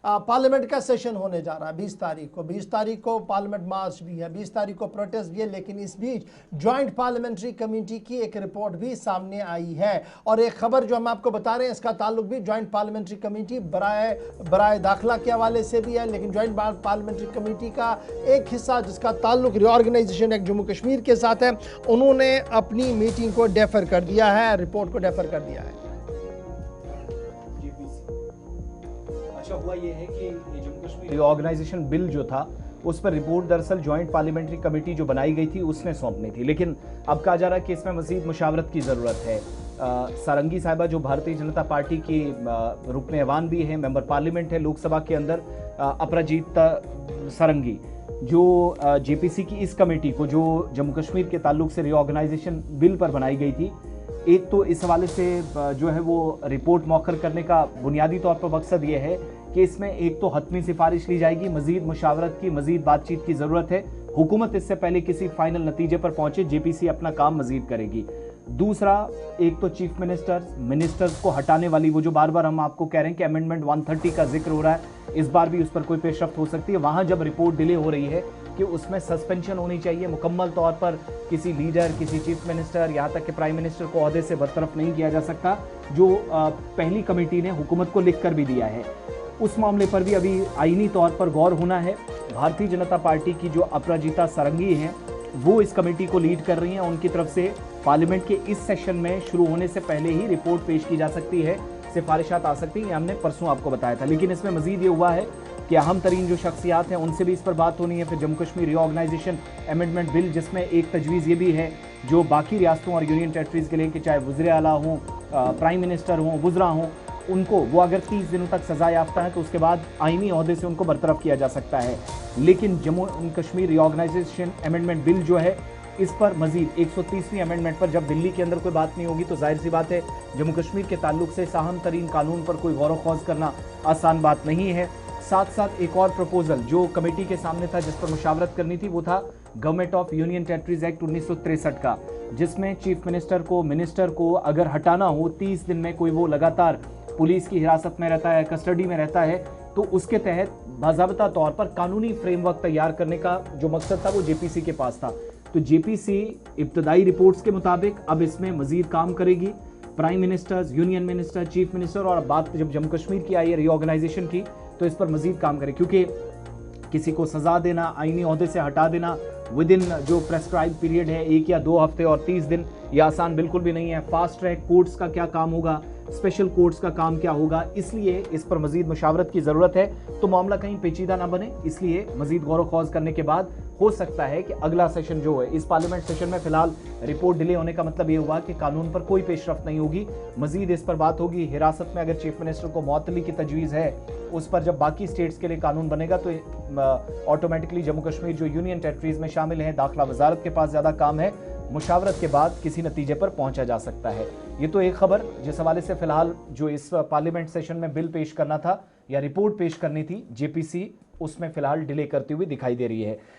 Parliament का session होने जा रहा है 20 तारीख को पार्लियामेंट मार्च भी है, 20 तारीख को प्रोटेस्ट भी है, लेकिन इस बीच ज्वाइंट पार्लियामेंट्री कमेटी की एक रिपोर्ट भी सामने आई है। और एक खबर जो हम आपको बता रहे हैं इसका ताल्लुक भी ज्वाइंट पार्लियामेंट्री कमेटी बराए दाखिला के हवाले से भी है, लेकिन ज्वाइंट पार्लियामेंट्री कमेटी का एक हिस्सा जिसका ताल्लुक रीऑर्गेनाइजेशन एक्ट जम्मू कश्मीर के साथ है, उन्होंने अपनी मीटिंग को डेफर कर दिया है, रिपोर्ट को डेफर कर दिया है। हुआ ये है कि जम्मू कश्मीर रीऑर्गेनाइजेशन बिल जो था उस पर रिपोर्ट दरअसल ज्वाइंट पार्लियामेंट्री कमेटी जो बनाई गई थी उसने सौंपनी थी, लेकिन अब कहा जा रहा है कि इसमें मजीद मुशावरत की ज़रूरत है। सारंगी साहिबा जो भारतीय जनता पार्टी की रुकन ऐवान भी है, मेंबर पार्लियामेंट है लोकसभा के अंदर, अपराजिता सारंगी जो जेपीसी की इस कमेटी को जो जम्मू कश्मीर के ताल्लुक से रीऑर्गेनाइजेशन बिल पर बनाई गई थी, एक तो इस हवाले से जो है वो रिपोर्ट मौखर करने का बुनियादी तौर पर मकसद ये है कि इसमें एक तो हतमी सिफारिश ली जाएगी, मजीद मुशावरत की, मजीद बातचीत की ज़रूरत है। हुकूमत इससे पहले किसी फाइनल नतीजे पर पहुंचे, जेपीसी अपना काम मजीद करेगी। दूसरा, एक तो चीफ मिनिस्टर्स को हटाने वाली वो जो बार बार हम आपको कह रहे हैं कि अमेंडमेंट 130 का जिक्र हो रहा है, इस बार भी उस पर कोई पेशरफ्त हो सकती है। वहां जब रिपोर्ट डिले हो रही है कि उसमें सस्पेंशन होनी चाहिए, मुकम्मल तौर पर किसी लीडर, किसी चीफ मिनिस्टर, यहाँ तक कि प्राइम मिनिस्टर को ओहदे से बरतरफ नहीं किया जा सकता, जो पहली कमेटी ने हुकूमत को लिख कर भी दिया है। उस मामले पर भी अभी आईनी तौर पर गौर होना है। भारतीय जनता पार्टी की जो अपराजिता सारंगी हैं वो इस कमेटी को लीड कर रही हैं, उनकी तरफ से पार्लियामेंट के इस सेशन में शुरू होने से पहले ही रिपोर्ट पेश की जा सकती है, सिफारिशात आ सकती हैं, हमने परसों आपको बताया था। लेकिन इसमें मजीद ये हुआ है कि अहम तरीन जो शख्सियात हैं उनसे भी इस पर बात होनी है। फिर Jammu Kashmir reorganisation amendment bill, जिसमें एक तजवीज़ ये भी है जो बाकी रियासतों और यूनियन टेरिटरीज़ के लिए कि चाहे वज़ीर आला हों, प्राइम मिनिस्टर हों, वज़रा हों, उनको वो अगर 30 दिनों तक सज़ा याफ्ता है तो उसके बाद आईनी ओहदे से उनको बरतरफ किया जा सकता है। लेकिन Jammu Kashmir reorganisation amendment bill जो है इस पर मजीद 130वीं अमेंडमेंट पर जब दिल्ली के अंदर कोई बात नहीं होगी तो जाहिर सी बात है जम्मू कश्मीर के ताल्लुक से अहम तरीन कानून पर कोई गौर खौज करना आसान बात नहीं है। साथ साथ एक और प्रपोजल जो कमेटी के सामने था जिस पर मुशावरत करनी थी वो था government of union territories act 1963 का, जिसमें चीफ मिनिस्टर को अगर हटाना हो 30 दिन में, कोई वो लगातार पुलिस की हिरासत में रहता है, कस्टडी में रहता है, तो उसके तहत बाज़ाब्ता तौर पर कानूनी फ्रेमवर्क तैयार करने का जो मकसद था वो जेपीसी के पास था। तो जेपीसी इब्तदाई रिपोर्ट्स के मुताबिक अब इसमें मजीद काम करेगी। Prime ministers, union minister, chief minister, और बात जब जम्मू कश्मीर की आई है रीऑर्गेनाइजेशन की, तो इस पर मजीद काम करे, क्योंकि किसी को सजा देना, आईनी ओहदे से हटा देना विद इन जो प्रेस्क्राइब पीरियड है 1 या 2 हफ्ते और 30 दिन, यह आसान बिल्कुल भी नहीं है। फास्ट ट्रैक कोर्ट्स का क्या काम होगा, स्पेशल कोर्ट्स का काम क्या होगा, इसलिए इस पर मजीद मुशावरत की ज़रूरत है। तो मामला कहीं पेचीदा ना बने, इसलिए मजीद गौर खौज करने के बाद हो सकता है कि अगला सेशन जो है, इस पार्लियामेंट सेशन में फिलहाल रिपोर्ट डिले होने का मतलब ये हुआ कि कानून पर कोई पेशरफ्त नहीं होगी, मजीद इस पर बात होगी। हिरासत में अगर चीफ मिनिस्टर को मुअत्तली की तजवीज़ है, उस पर जब बाकी स्टेट्स के लिए कानून बनेगा तो ऑटोमेटिकली जम्मू कश्मीर जो यूनियन टेरिटरीज में शामिल हैं, दाखिला वजारत के पास ज़्यादा काम है, मुशावरत के बाद किसी नतीजे पर पहुंचा जा सकता है। ये तो एक खबर जिस हवाले से फिलहाल जो इस पार्लियामेंट सेशन में बिल पेश करना था या रिपोर्ट पेश करनी थी जेपीसी, उसमें फिलहाल डिले करती हुई दिखाई दे रही है।